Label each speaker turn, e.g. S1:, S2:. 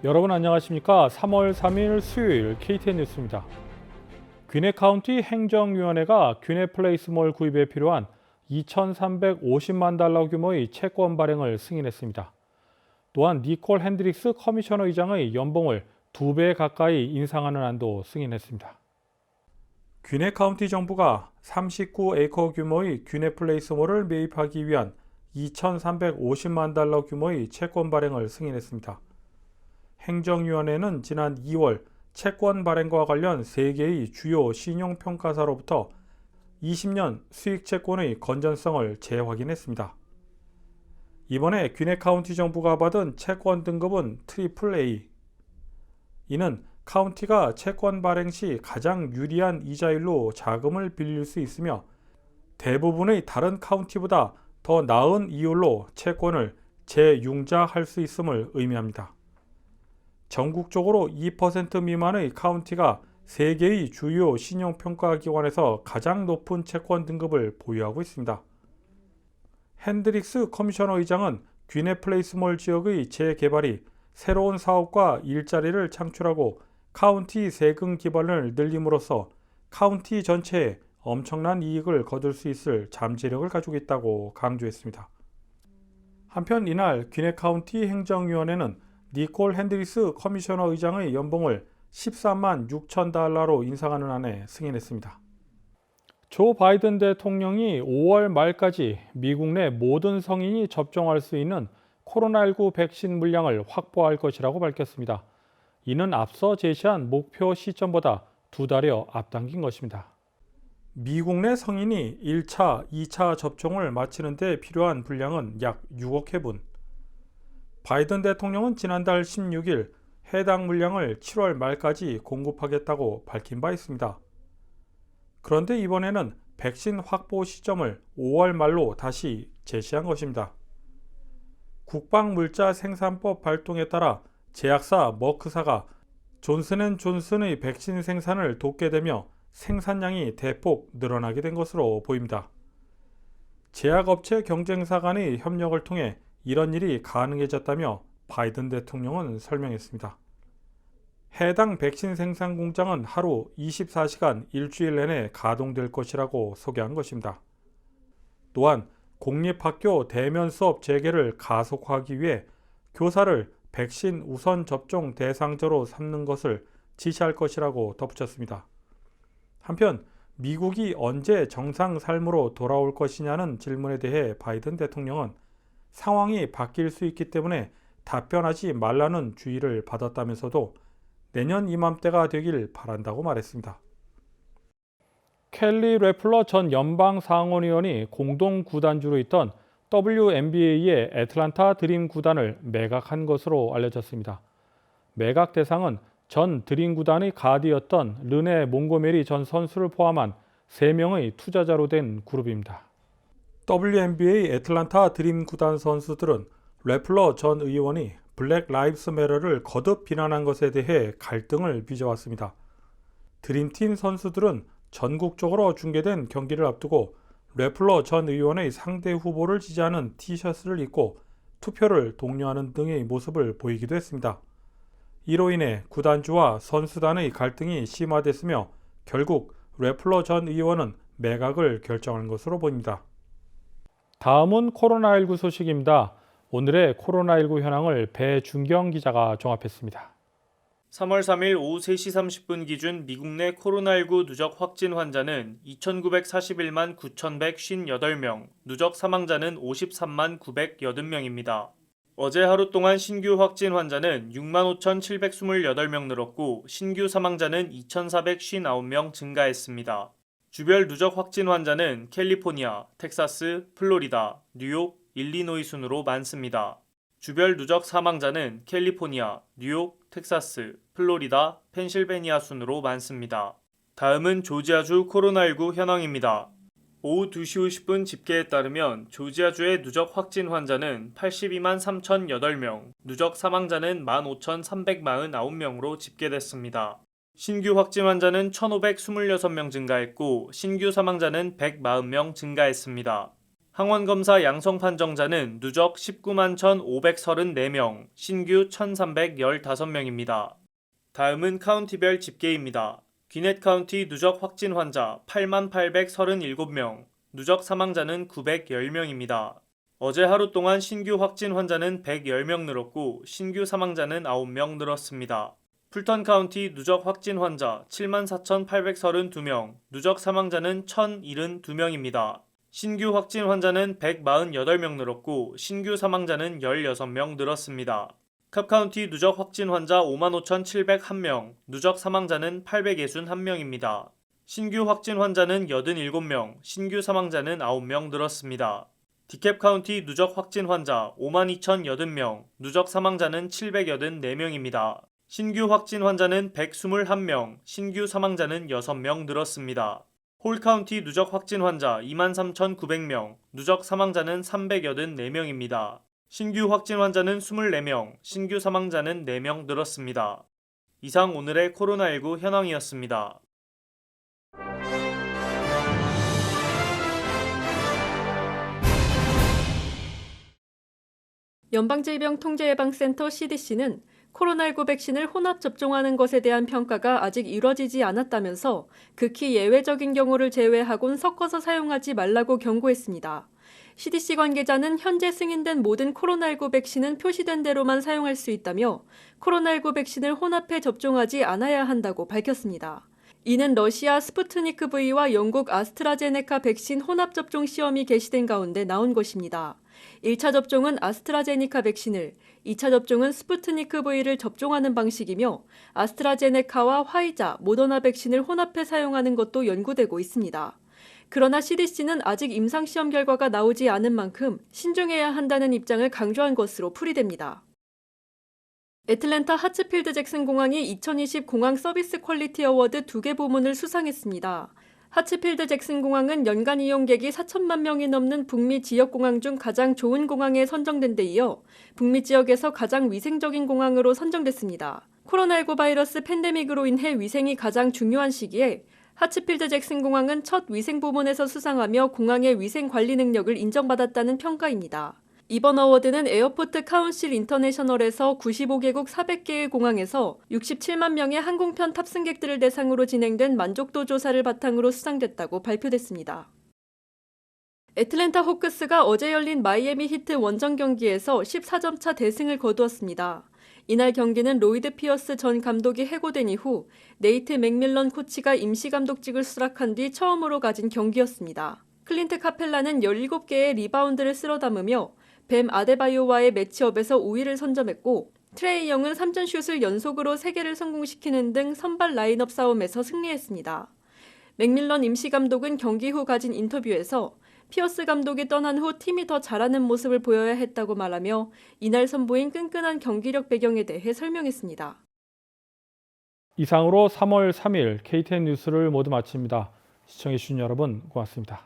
S1: 여러분 안녕하십니까? 3월 3일 수요일 KTN 뉴스입니다. 귀네 카운티 행정위원회가 귀네 플레이스몰 구입에 필요한 2,350만 달러 규모의 채권 발행을 승인했습니다. 또한 니콜 핸드릭스 커미셔너 의장의 연봉을 2배 가까이 인상하는 안도 승인했습니다. 귀네 카운티 정부가 39에이커 규모의 귀네 플레이스몰을 매입하기 위한 2,350만 달러 규모의 채권 발행을 승인했습니다. 행정위원회는 지난 2월 채권 발행과 관련 세계의 주요 신용평가사로부터 20년 수익 채권의 건전성을 재확인했습니다. 이번에 귀네 카운티 정부가 받은 채권 등급은 AAA. 이는 카운티가 채권 발행 시 가장 유리한 이자율로 자금을 빌릴 수 있으며 대부분의 다른 카운티보다 더 나은 이율로 채권을 재융자할 수 있음을 의미합니다. 전국적으로 2% 미만의 카운티가 세계의 주요 신용평가기관에서 가장 높은 채권 등급을 보유하고 있습니다. 핸드릭스 커미셔너 의장은 귀네 플레이스몰 지역의 재개발이 새로운 사업과 일자리를 창출하고 카운티 세금 기반을 늘림으로써 카운티 전체에 엄청난 이익을 거둘 수 있을 잠재력을 가지고 있다고 강조했습니다. 한편 이날 귀네 카운티 행정위원회는 니콜 핸드리스 커미셔너 의장의 연봉을 13만 6천 달러로 인상하는 안에 승인했습니다. 조 바이든 대통령이 5월 말까지 미국 내 모든 성인이 접종할 수 있는 코로나19 백신 물량을 확보할 것이라고 밝혔습니다. 이는 앞서 제시한 목표 시점보다 2달여 앞당긴 것입니다. 미국 내 성인이 1차, 2차 접종을 마치는 데 필요한 분량은 약 6억 회분. 바이든 대통령은 지난달 16일 해당 물량을 7월 말까지 공급하겠다고 밝힌 바 있습니다. 그런데 이번에는 백신 확보 시점을 5월 말로 다시 제시한 것입니다. 국방물자생산법 발동에 따라 제약사 머크사가 존슨앤존슨의 백신 생산을 돕게 되며 생산량이 대폭 늘어나게 된 것으로 보입니다. 제약업체 경쟁사 간의 협력을 통해 이런 일이 가능해졌다며 바이든 대통령은 설명했습니다. 해당 백신 생산 공장은 하루 24시간 일주일 내내 가동될 것이라고 소개한 것입니다. 또한 공립학교 대면 수업 재개를 가속화하기 위해 교사를 백신 우선 접종 대상자로 삼는 것을 지시할 것이라고 덧붙였습니다. 한편 미국이 언제 정상 삶으로 돌아올 것이냐는 질문에 대해 바이든 대통령은 상황이 바뀔 수 있기 때문에 답변하지 말라는 주의를 받았다면서도 내년 이맘때가 되길 바란다고 말했습니다. 켈리 래플러 전 연방상원의원이 공동 구단주로 있던 WNBA의 애틀랜타 드림 구단을 매각한 것으로 알려졌습니다. 매각 대상은 전 드림 구단의 가디였던 르네 몽고메리 전 선수를 포함한 3명의 투자자로 된 그룹입니다. WNBA 애틀랜타 드림 구단 선수들은 래플러 전 의원이 블랙 라이브스 매터를 거듭 비난한 것에 대해 갈등을 빚어왔습니다. 드림팀 선수들은 전국적으로 중계된 경기를 앞두고 래플러 전 의원의 상대 후보를 지지하는 티셔츠를 입고 투표를 독려하는 등의 모습을 보이기도 했습니다. 이로 인해 구단주와 선수단의 갈등이 심화됐으며 결국 래플러 전 의원은 매각을 결정한 것으로 보입니다. 다음은 코로나19 소식입니다. 오늘의 코로나19 현황을 배준경 기자가 종합했습니다.
S2: 3월 3일 오후 3시 30분 기준 미국 내 코로나19 누적 확진 환자는 2,941만 9,158명, 누적 사망자는 53만 980명입니다. 어제 하루 동안 신규 확진 환자는 6만 5,728명 늘었고 신규 사망자는 2,459명 증가했습니다. 주별 누적 확진 환자는 캘리포니아, 텍사스, 플로리다, 뉴욕, 일리노이 순으로 많습니다. 주별 누적 사망자는 캘리포니아, 뉴욕, 텍사스, 플로리다, 펜실베니아 순으로 많습니다. 다음은 조지아주 코로나19 현황입니다. 오후 2시 50분 집계에 따르면 조지아주의 누적 확진 환자는 82만 3,008명, 누적 사망자는 15,349명으로 집계됐습니다. 신규 확진 환자는 1,526명 증가했고 신규 사망자는 140명 증가했습니다. 항원검사 양성 판정자는 누적 19만 1,534명, 신규 1,315명입니다. 다음은 카운티별 집계입니다. 귀넷 카운티 누적 확진 환자 8만 837명, 누적 사망자는 910명입니다. 어제 하루 동안 신규 확진 환자는 110명 늘었고 신규 사망자는 9명 늘었습니다. 풀턴 카운티 누적 확진 환자 7만 4,832명, 누적 사망자는 1,072명입니다. 신규 확진 환자는 148명 늘었고 신규 사망자는 16명 늘었습니다. 캅 카운티 누적 확진 환자 55,701명, 누적 사망자는 861명입니다. 신규 확진 환자는 87명, 신규 사망자는 9명 늘었습니다. 디캡 카운티 누적 확진 환자 52,080명, 누적 사망자는 784명입니다. 신규 확진 환자는 121명, 신규 사망자는 6명 늘었습니다. 홀 카운티 누적 확진 환자 23,900명, 누적 사망자는 384명입니다. 신규 확진 환자는 24명, 신규 사망자는 4명 늘었습니다. 이상 오늘의 코로나19 현황이었습니다.
S3: 연방질병통제예방센터 CDC는 코로나19 백신을 혼합 접종하는 것에 대한 평가가 아직 이뤄지지 않았다면서 극히 예외적인 경우를 제외하곤 섞어서 사용하지 말라고 경고했습니다. CDC 관계자는 현재 승인된 모든 코로나19 백신은 표시된 대로만 사용할 수 있다며 코로나19 백신을 혼합해 접종하지 않아야 한다고 밝혔습니다. 이는 러시아 스푸트니크 V와 영국 아스트라제네카 백신 혼합 접종 시험이 개시된 가운데 나온 것입니다. 1차 접종은 아스트라제네카 백신을, 2차 접종은 스푸트니크 V를 접종하는 방식이며 아스트라제네카와 화이자, 모더나 백신을 혼합해 사용하는 것도 연구되고 있습니다. 그러나 CDC는 아직 임상시험 결과가 나오지 않은 만큼 신중해야 한다는 입장을 강조한 것으로 풀이됩니다. 애틀랜타 하츠필드 잭슨 공항이 2020 공항 서비스 퀄리티 어워드 2개 부문을 수상했습니다. 하츠필드 잭슨 공항은 연간 이용객이 4천만 명이 넘는 북미 지역 공항 중 가장 좋은 공항에 선정된 데 이어 북미 지역에서 가장 위생적인 공항으로 선정됐습니다. 코로나19 바이러스 팬데믹으로 인해 위생이 가장 중요한 시기에 하츠필드 잭슨 공항은 첫 위생 부문에서 수상하며 공항의 위생 관리 능력을 인정받았다는 평가입니다. 이번 어워드는 에어포트 카운실 인터내셔널에서 95개국 400개의 공항에서 67만 명의 항공편 탑승객들을 대상으로 진행된 만족도 조사를 바탕으로 수상됐다고 발표됐습니다. 애틀랜타 호크스가 어제 열린 마이애미 히트 원정 경기에서 14점 차 대승을 거두었습니다. 이날 경기는 로이드 피어스 전 감독이 해고된 이후 네이트 맥밀런 코치가 임시감독직을 수락한 뒤 처음으로 가진 경기였습니다. 클린트 카펠라는 17개의 리바운드를 쓸어 담으며 뱀 아데바요와의 매치업에서 우위를 선점했고 트레이 영은 3점슛을 연속으로 3개를 성공시키는 등 선발 라인업 싸움에서 승리했습니다. 맥밀런 임시감독은 경기 후 가진 인터뷰에서 피어스 감독이 떠난 후 팀이 더 잘하는 모습을 보여야 했다고 말하며 이날 선보인 끈끈한 경기력 배경에 대해 설명했습니다.
S1: 이상으로 3월 3일 KTN 뉴스를 모두 마칩니다. 시청해주신 여러분 고맙습니다.